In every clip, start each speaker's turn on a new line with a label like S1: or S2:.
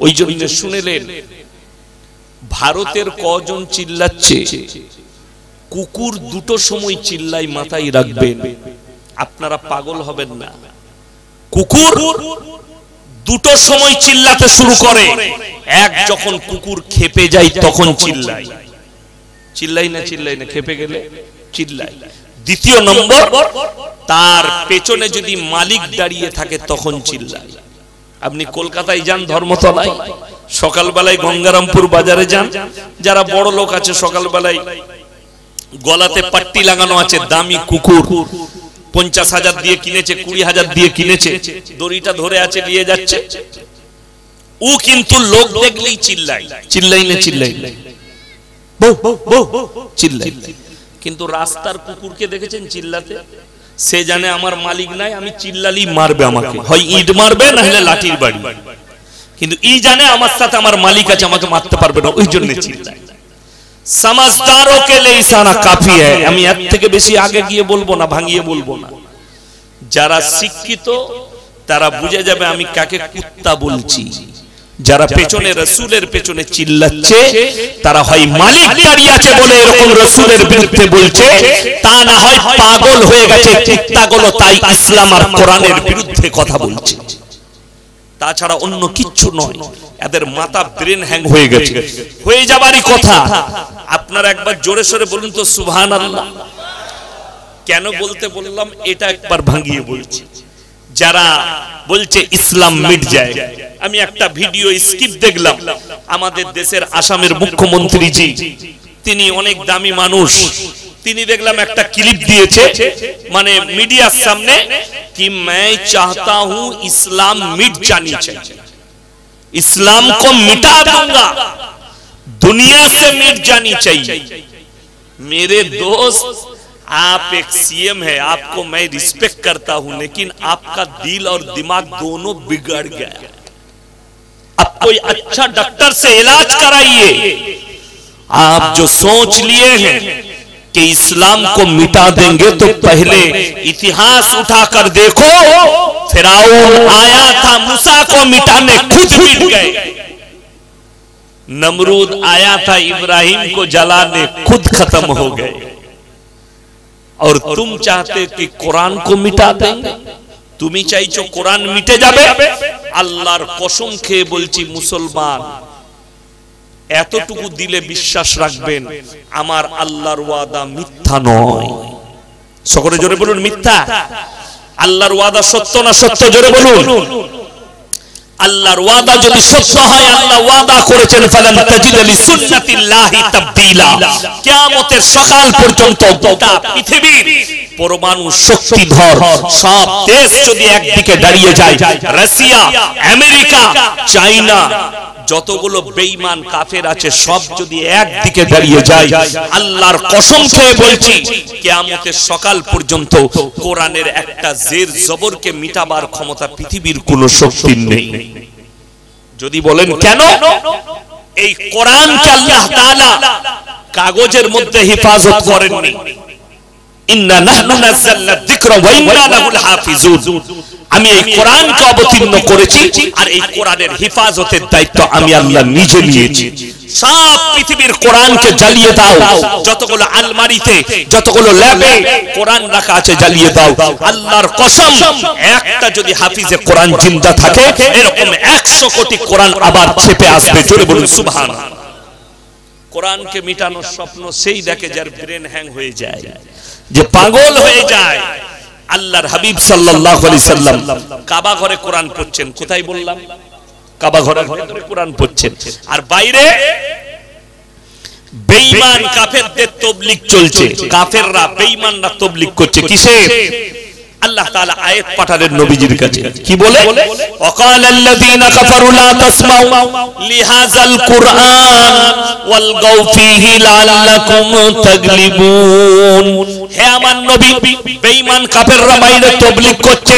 S1: ওই জন্য শুনেলেন ভারতের কজন চিল্লাচ্ছে, কুকুর দুটো সময় চিল্লাই, মাথায় রাখবেন, আপনারা পাগল হবেন না। কুকুর দুটো সময় চিল্লাতে শুরু করে, এক যখন কুকুর খেপে যায় তখন চিল্লাই, চিল্লাই না খেপে গেলে চিল্লাই। দ্বিতীয় নম্বর, তার পেছনে যদি মালিক দাঁড়িয়ে থাকে তখন চিল্লাই। আপনি কলকাতায় যান, ধর্মতলায়, সকালবেলায় গঙ্গারামপুর বাজারে যান, যারা বড় লোক আছে সকালবেলায় গলাতে পাট্টি লাগানো আছে, দামি কুকুর 50,000 দিয়ে কিনেছে, 20,000 দিয়ে কিনেছে, দড়িটা ধরে আছে, নিয়ে যাচ্ছে, ও কিন্তু লোক দেখলেই চিল্লাই, চিল্লাই না চিল্লাই চিল্লাই। কিন্তু রাস্তার কুকুরকে দেখেছেন চিল্লাতে? সে জানে আমার মালিক নাই, আমি চিল্লালি মারবে আমাকে, হয় ইট মারবে না হলে লাঠির বাড়ি। কিন্তু ই জানে আমার সাথে আমার মালিক আছে, আমাকে মারতে পারবে না, ওই জন্য চিল্লায়। समझदारों के लिए इशारा काफी है। আমি এর থেকে বেশি আগে গিয়ে বলবো না, ভাঙিয়ে বলবো না। যারা শিক্ষিত তারা বুঝে যাবে আমি কাকে কুত্তা বলছি। যারা পেছনে রাসূলের পেছনে চিল্লাচ্ছে তারা হয় মালিক দাঁড়িয়ে আছে বলে এরকম রাসূলের বিরুদ্ধে বলছে, তা না হয় পাগল হয়ে গেছে কুত্তাগুলো, তাই ইসলাম আর কোরআনের বিরুদ্ধে কথা বলছে। তাছাড়া অন্য কিচ্ছু নয়, এদের মাথা ব্রেন হ্যাং হয়ে গেছে, হয়ে যাবারই কথা। আপনারা একবার জোরে সোরে বলুন তো সুবহানাল্লাহ। কেন বলতে বললাম এটা একবার ভাঙিয়ে বলছি। যারা বলছে ইসলাম মিট যায়, আমি একটা ভিডিও স্কিপ দেখলাম, আমাদের দেশের আসামের মুখ্যমন্ত্রী জি, তিনি অনেক দামি মানুষ, তিনি দেখলাম একটা ক্লিপ দিয়েছে, মানে মিডিয়ার সামনে कि मैं चाहता हूं इस्लाम मिट जानी चाहिए, इस्लाम को मिटा दूंगा, दुनिया से मिट जानी चाहिए। मेरे दोस्त, आप एक सीएम है, आपको मैं रिस्पेक्ट करता हूं, लेकिन आपका दिल और दिमाग दोनों बिगड़ गया। अब कोई अच्छा डॉक्टर से इलाज कराइए। आप जो सोच लिए हैं कि इस्लाम को मिटा देंगे, तो पहले इतिहास उठाकर देखो, फिरौन आया था मूसा को मिटाने, खुद मिट गए। नमरूद आया था इब्राहिम को जलाने, खुद खत्म हो गए। और तुम चाहते कि कुरान को मिटा देंगे? तुम्ही चाइছো कुरान मिटे যাবে? আল্লাহর কসম খেয়ে বলছি মুসলমান, এতটুকু দিলে বিশ্বাস রাখবেন আমার আল্লাহর ওয়াদা মিথ্যা নয়। সকলে জোরে বলুন মিথ্যা। আল্লাহর ওয়াদা সত্য না সত্য? জোরে বলুন। আল্লাহর ওয়াদা যদি সত্য হয়, আল্লাহ ওয়াদা করেছেন ফালান তাজিদ লিসুন্নাতিল্লাহি তাবদীলা, কিয়ামতের সকাল পর্যন্ত গোটা পৃথিবীর পরমাণু শক্তিধর সব দেশ যদি একদিকে দাঁড়িয়ে যায়, রাশিয়া, আমেরিকা, চায়না, যতগুলো বেঈমান কাফের আছে সব যদি একদিকে দাঁড়িয়ে যায়, আল্লাহর কসম খেয়ে বলছি কিয়ামতের সকাল পর্যন্ত কোরআনের একটা জের জবরকে মিটাবার ক্ষমতা পৃথিবীর কোনো শক্তির নেই। যদি বলেন কেন? এই কোরআনকে আল্লাহ তাআলা কাগজের মধ্যে হেফাজত করেননি। ইন্না নাহনু নাযালনা যিকরা ওয়া ইন্না লাহু হাফিজুন। আমি এই কোরআনকে অবতীর্ণ করেছি আর এই কোরআনের হেফাজতের দায়িত্ব আমি আল্লাহ নিজে নিয়েছি। সব পৃথিবীর কোরআনকে জ্বালিয়ে দাও, যতগুলো আলমারিতে, যতগুলো ল্যাবে কোরআন রাখা আছে জ্বালিয়ে দাও। আল্লাহর কসম, একটা যদি হাফিজে কোরআন জিন্দা থাকে, এরকম 100 কোটি কোরআন আবার ছেপে আসবে। জোরে বলুন সুবহানাল্লাহ। কোরআনকে মিটানোর স্বপ্ন সেই দেখে যার ব্রেন হ্যাং হয়ে যায়, যে পাগল হয়ে যায়। আল্লাহর হাবিব সাল্লাল্লাহু আলাইহি সাল্লাম কাবা ঘরে কোরআন পড়ছেন। কোথায় বললাম? কাবা ঘরের ভিতরে কোরআন পড়ছেন, আর বাইরে বেঈমান কাফেরদের তাবলীগ চলছে। কাফেররা, বেঈমানরা তাবলীগ করছে কিসের? আল্লাহ তাআলা আয়াত পাঠালেন নবীজির কাছে, কি বলে? ওয়াকালাল্লাযীনা কাফারু লা তাসমাউ লিহাযাল কুরআন ওয়ালগাউ ফীহি লাআল্লাকুম তাগলিবুন। হে আমার নবী, বেঈমান কাফেররা বাইরে তাবলীগ করছে,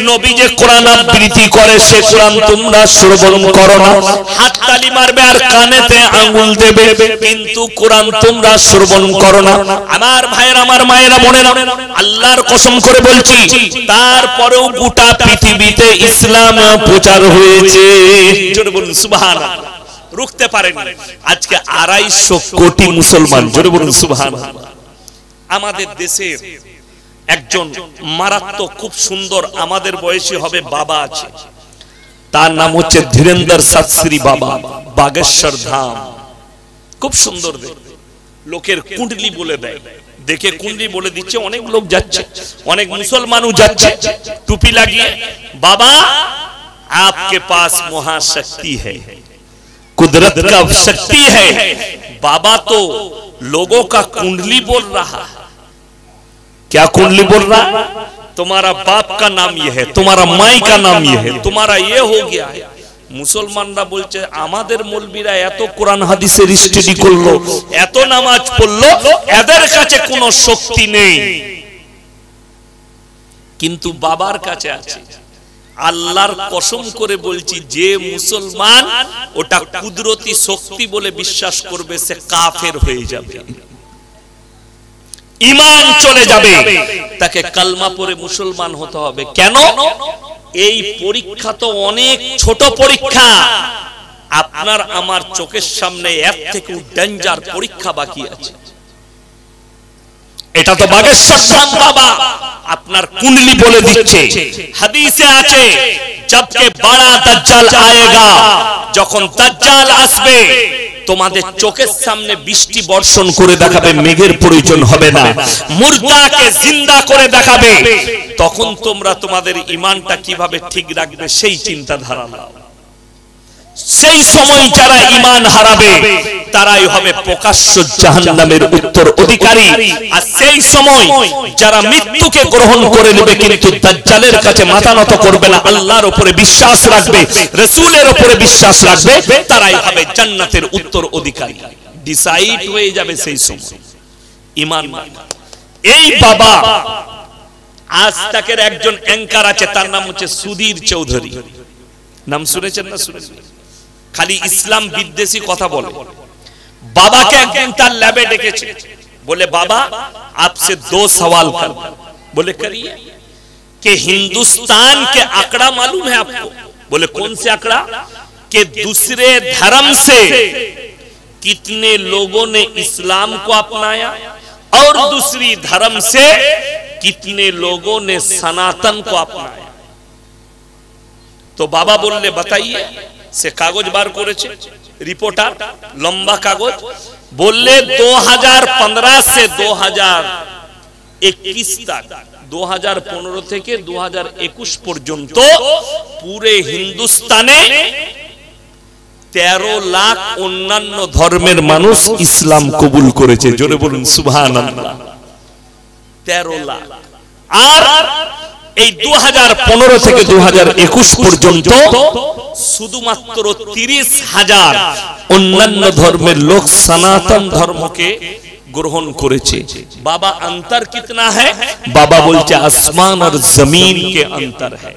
S1: নবী যে কোরআন আবৃত্তি করে সে কোরআন তোমরা শ্রবণ করো না, হাত তালি মারবে আর কানেতে আঙ্গুল দেবে, কিন্তু কোরআন তোমরা শ্রবণ করো না। আমার ভাইয়েরা, আমার মায়েরা, বোনেরা, আল্লাহর কসম করে বলছি, বলছি তারপরেও গোটা পৃথিবীতে ইসলাম প্রচার হয়েছে। জোরে বলুন সুবহানাল্লাহ। রুখতে পারেন আজকে 250 কোটি মুসলমান। জোরে বলুন সুবহানাল্লাহ। আমাদের দেশের একজন মারাত্মক খুব সুন্দর আমাদের বয়সী হবে বাবা আছে, তার নাম হচ্ছে ধীরেন্দ্র শাস্ত্রী বাবা, বাগেশ্বর ধাম। খুব সুন্দর দেখতে, লোকের কুণ্ডলি বলে দেয়, দেখে কুণ্ডলি বলে দিচ্ছে। অনেক লোক যাচ্ছে, অনেক মুসলমানও যাচ্ছে টুপি লাগিয়ে। বাবা आपके पास महाशक्ति है, कुदरत का शक्ति है। बाबा तो लोगों का कुंडली बोल रहा है। क्या कुंडली बोल रहा है? तुम्हारा बाप का नाम ये है, तुम्हारा माई का नाम ये है, तुम्हारा ये हो गया है। মুসলমানরা বলছে আমাদের মৌলবীরা এত কোরআন হাদিসের স্টাডি করলো, এত নামাজ পড়লো, এদের কাছে কোনো শক্তি নেই। কিন্তু বাবার কাছে আছে। আল্লাহর কসম করে বলছি, যে মুসলমান ওটা কুদরতি শক্তি বলে বিশ্বাস করবে সে কাফের হয়ে যাবে, ঈমান চলে যাবে, তাকে কালমা পড়ে মুসলমান হতে হবে। কেন? এই পরীক্ষা তো অনেক ছোট পরীক্ষা। আপনার আমার চোখের সামনে এর থেকেও ডেঞ্জার পরীক্ষা বাকি আছে। এটা তো বাগেশ্বর ধাম বাবা আপনার কুণ্ডলি বলে দিচ্ছে। হাদিসে আছে জবকে বড়া দাজ্জাল আয়েগা, যখন দাজ্জাল আসবে তোমাদের চোখের সামনে বৃষ্টি বর্ষণ করে দেখাবে, মেঘের প্রয়োজন হবে না, মুর্দাকে জিন্দা করে দেখাবে। তখন তোমরা তোমাদের ঈমানটা কিভাবে ঠিক রাখবে সেই চিন্তাধারা নাও। সেই সময় যারা ঈমান হারাবে তারাই হবে প্রকাশ্য জাহান্নামের উত্তর অধিকারী। আর সেই সময় যারা মৃত্যুকে গ্রহণ করে নেবে কিন্তু দাজ্জালের কাছে মাথা নত করবে না, আল্লাহর উপরে বিশ্বাস রাখবে, রাসূলের উপরে বিশ্বাস রাখবে, তারাই হবে জান্নাতের উত্তর অধিকারী। ডিসাইড হয়ে যাবে সেই সময় ঈমান। এই বাবা আজ তাকের একজন অ্যাঙ্কার আছে, তার নাম হচ্ছে সুধীর চৌধুরী। নাম শুনেছেন না? শুনেছেন? খালি ইসলাম বিদ্বেষী কথা বলে। বাবাকে একদিন তার ল্যাবে ডেকেছে, बोले बाबा आपसे 2 सवाल कर। बोले करिए। कि हिंदुस्तान के आंकड़ा मालूम है आपको? बोले कौन से आंकड़ा? कि दूसरे धर्म से कितने लोगों ने इस्लाम को अपनाया और दूसरी धर्म से कितने लोगों ने सनातन को अपनाया। तो बाबा बोले बताइए। से कागज बार करेছে रिपोर्टर, लंबा कागज। बोले 2015 से 2021 तक, 2015 থেকে 2021 পর্যন্ত পুরো হিন্দুস্তানে 13 লাখ অন্যান্য ধর্মের মানুষ ইসলাম কবুল করেছে। জোরে বলুন সুবহানাল্লাহ। 13 লাখ। আর এই 2015 থেকে 2021 পর্যন্ত শুধুমাত্র 30,000 অন্যান্য ধর্মের লোক সনাতন ধর্মকে গ্রহণ করেছে। বাবা अंतर कितना है? बाबा बोलते आसमान और जमीन के अंतर है।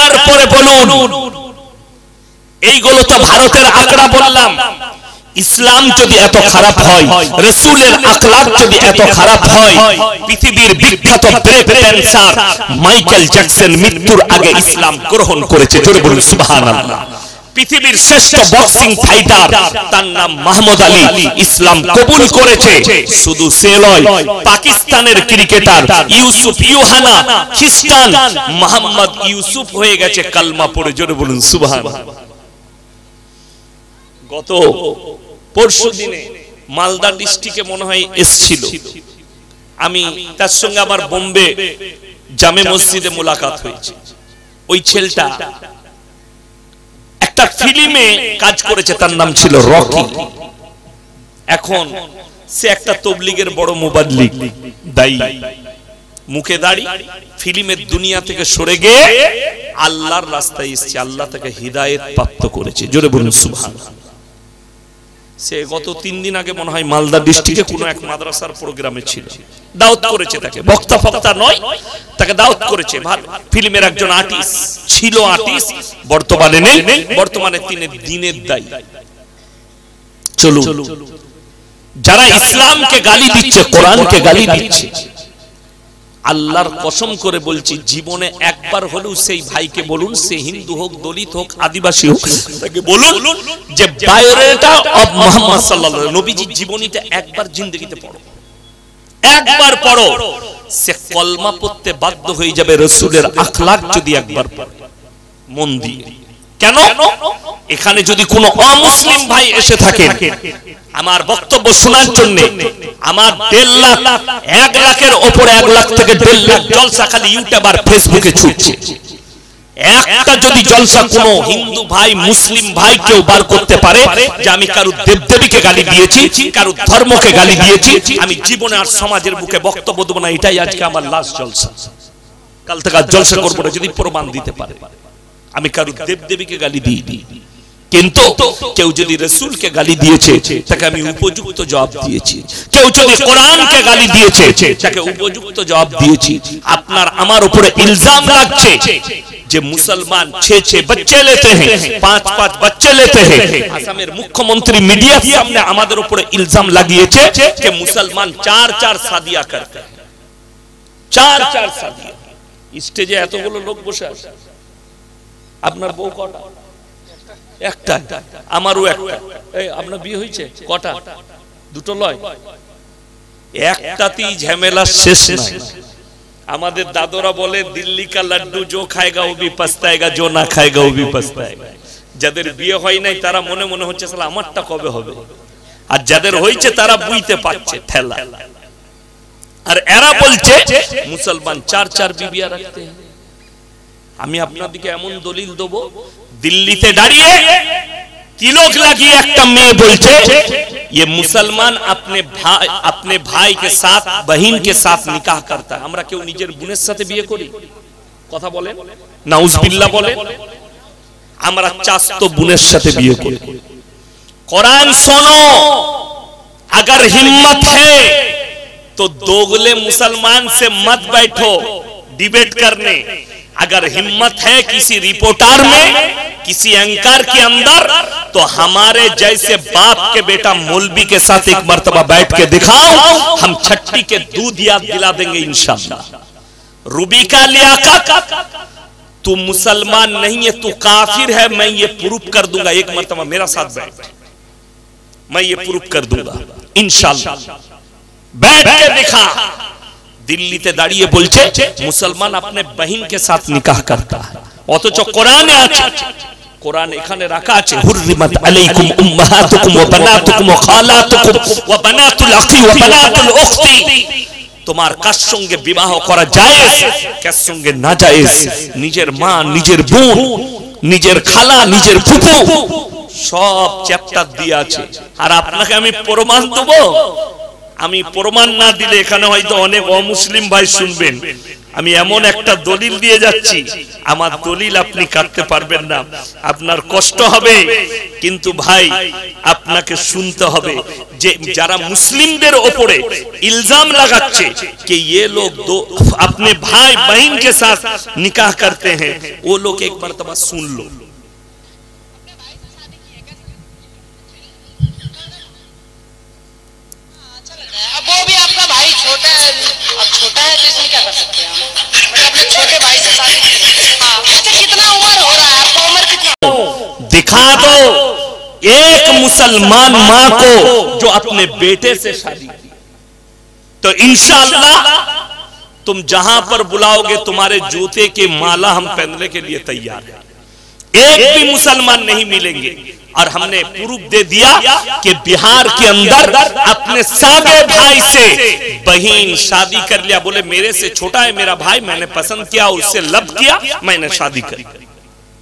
S1: এরপরে বলুন, এইগুলো তো ভারতের আঁকড়া বললাম। ইসলাম যদি এত খারাপ হয়, রাসূলের আখলাক যদি এত খারাপ হয়, পৃথিবীর বিখ্যাত ব্রেস্ট ক্যান্সার মাইকেল জ্যাকসন মৃত্যুর আগে ইসলাম গ্রহণ করেছে। জোরে বলুন সুবহানাল্লাহ। পৃথিবীর শ্রেষ্ঠ বক্সিং ফাইটার তার নাম মোহাম্মদ আলী ইসলাম কবুল করেছে। শুধু সে নয়, পাকিস্তানের ক্রিকেটার ইউসুফ ইউহানা খ্রিস্টান, মোহাম্মদ ইউসুফ হয়ে গেছে কালমা পড়ে। জোরে বলুন সুবহানাল্লাহ। গত পরশু দিনে মালদা ডিস্ট্রিক্টে মনে হয় এসেছিল, আমি তার সঙ্গে আমার বোম্বে জামে মসজিদে মোলাকাত হয়েছে। ওই ছেলেটা একটা ফিল্মে কাজ করেছে, তার নাম ছিল রকি। এখন সে একটা তবলিগের বড় মুবাল্লিগ, দায়ী, মুখে দাড়ি, ফিল্মের দুনিয়া থেকে সরে গিয়ে আল্লাহর রাস্তায় এসেছে। আল্লাহ তাকে হিদায়াত প্রাপ্ত করেছে। জোরে বলুন সুবহানাল্লাহ। সে গত 3 দিন আগে মনে হয় মালদা ডিস্ট্রিক্টে কোনো এক মাদ্রাসার প্রোগ্রামে ছিল, দাওয়াত করেছে তাকে। বক্তা ফক্তা নয়, তাকে দাওয়াত করেছে। ভালো ফিল্মের একজন আর্টিস্ট ছিল, আর্টিস্ট বর্তমানে নেই, বর্তমানে তিনি দ্বীনের দায়ী। চলুন, যারা ইসলামকে গালি দিচ্ছে, কোরআনকে গালি দিচ্ছে, আল্লাহর কসম করে বলছি, জীবনে একবার হলেও সেই ভাইকে বলুন, সে হিন্দু হোক, দলিত হোক, আদিবাসী হোক, তাকে বলুন যে বায়োডাটা অফ মুহাম্মদ সাল্লাল্লাহু আলাইহি ওয়াসাল্লাম, নবীজির জীবনীটা একবার জিন্দেগিতে পড়ো, একবার পড়ো। সে কলমা পড়তে বাধ্য হয়ে যাবে রাসূলের আখলাক যদি একবার পড়ে মন দিয়ে। কেন? এখানে যদি কোনো অমুসলিম ভাই এসে থাকে আমার বক্তব্য শোনার জন্য, আমার 1.5 লাখ 1 লাখের উপরে 1 লাখ থেকে 1.5 লাখ জলসা খালি ইউটিউব আর ফেসবুকে ছুটছে, একটা যদি জলসা কোনো হিন্দু ভাই মুসলিম ভাই কেউ বার করতে পারে যে আমি কারো দেবদেবীকে গালি দিয়েছি, কারো ধর্মকে গালি দিয়েছি, আমি জীবনে আর সমাজের বুকে বক্তব্য দেব না, এটাই আজকে আমার লাস্ট জলসা, কাল থেকে আর জলসা করব না যদি প্রমাণ দিতে পারে আমি কারো দেবদেবীকে গালি দিইনি। কিন্তু কেউ যদি রাসূলকে গালি দিয়েছে তাকে আমি উপযুক্ত জবাব দিয়েছি, কেউ যদি কোরআনকে গালি দিয়েছে তাকে উপযুক্ত জবাব দিয়েছি। আপনার আমার উপরে ইলজাম লাগছে যে মুসলমান 6 बच्चे लेते हैं, 5 बच्चे लेते हैं। আসামের মুখ্যমন্ত্রী মিডিয়ার সামনে আমাদের উপরে ইলজাম লাগিয়েছে যে মুসলমান 4 শাদিয়া করতে हैं, 4 শাদিয়া। স্টেজে এতগুলো লোক বসে আছে, আপনার বউ কটা? একটা, আমারও একটা। এই আপনার বিয়ে হয়েছে কটা? দুটো লয়, একটাতেই ঝামেলা শেষ নাই। আমাদের দাদরা বলে দিল্লি কা লাড্ডু जो खाएगा वो भी पछताएगा, जो ना खाएगा वो भी पछताएगा। যাদের বিয়ে হয় নাই তারা মনে মনে হচ্ছে শালা আমারটা কবে হবে, আর যাদের হয়েছে তারা বুঝতে পারছে ঠেলা। আর এরা বলছে মুসলমান 4 বিবিয়া রাখতে हैं। আমি আপনাদেরকে এমন দলিল দেব, দিল্লিতে দাঁড়িয়ে তিলক লাগিয়ে একটা মেয়ে বলছে ये मुसलमान अपने भाई के साथ बहन के साथ निकाह करता है। আমরা কেউ নিজের বোনের সাথে বিয়ে করি? কথা বলেন, নাউজুবিল্লাহ বলেন। আমরা চাস্তো বোনের সাথে বিয়ে করি। कुरान सुनो, अगर हिम्मत है तो दोगले मुसलमान से मत बैठो डिबेट करने। अगर हिम्मत है किसी रिपोर्टर में, किसी एंकर के अंदर, तो हमारे जैसे बाप के बेटा मौलवी के साथ एक मर्तबा बैठ के दिखाओ, हम छट्टी के दूध याद दिला देंगे इंशाअल्लाह। रूबी का लियाकत, तू मुसलमान नहीं है, तू काफिर है, मैं ये प्रूफ कर दूंगा। एक मर्तबा मेरा साथ बैठ, मैं ये प्रूफ कर दूंगा इंशाअल्लाह। बैठ के दिखा। দিল্লিতে দাঁড়িয়ে বলছে মুসলমান अपने बहन के साथ निकाह करता है, অথচ কোরআনে আছে, কোরআন এখানে রাখা আছে হুররিমাত আলাইকুম উম্মাহাতুকুম ওয়া বানাতুকুম ওয়া খালাতুকুম ওয়া বানাতুল আখি ওয়া বানাতুল উখতি। তোমার কার সঙ্গে বিবাহ করা জায়েজ, কার সঙ্গে না জায়েজ, নিজের মা, নিজের বোন, নিজের খালা, নিজের ফুফু, সব চ্যাপ্টার দিয়ে আছে। আর আপনাকে আমি প্রমাণ দেব, আমি প্রমাণ না দিলে এখানে হয়তো অনেক অমুসলিম ভাই শুনবেন। আমি এমন একটা দলিল দিয়ে যাচ্ছি, আমার দলিল আপনি কাটতে পারবেন না, আপনার কষ্ট হবে, কিন্তু ভাই আপনাকে শুনতে হবে যে যারা মুসলিমদের উপরে ইলজাম লাগাচ্ছে कि ये लोग दो अपने भाई बहन के साथ निकाह करते हैं, वो लोग एक मर्तबा सुन लो।
S2: वो भी आपका भाई छोटा है, अब छोटा है तो इसमें क्या कर सकते हैं हम? मतलब अपने छोटे भाई से शादी की। हाँ, अच्छा कितना उम्र हो रहा है आपका? उम्र कितना?
S1: दिखा दो एक मुसलमान माँ को जो अपने बेटे से शादी की, तो इंशाअल्लाह तुम जहां पर बुलाओगे तुम्हारे जूते के माला हम पहनने के लिए तैयार हैं। एक भी मुसलमान नहीं मिलेंगे। और हमने प्रूफ दे दिया कि बिहार के अंदर अपने सागे भाई से बहन शादी कर लिया। बोले मेरे से छोटा है मेरा भाई, मैंने पसंद किया, उससे लब किया, मैंने शादी करी।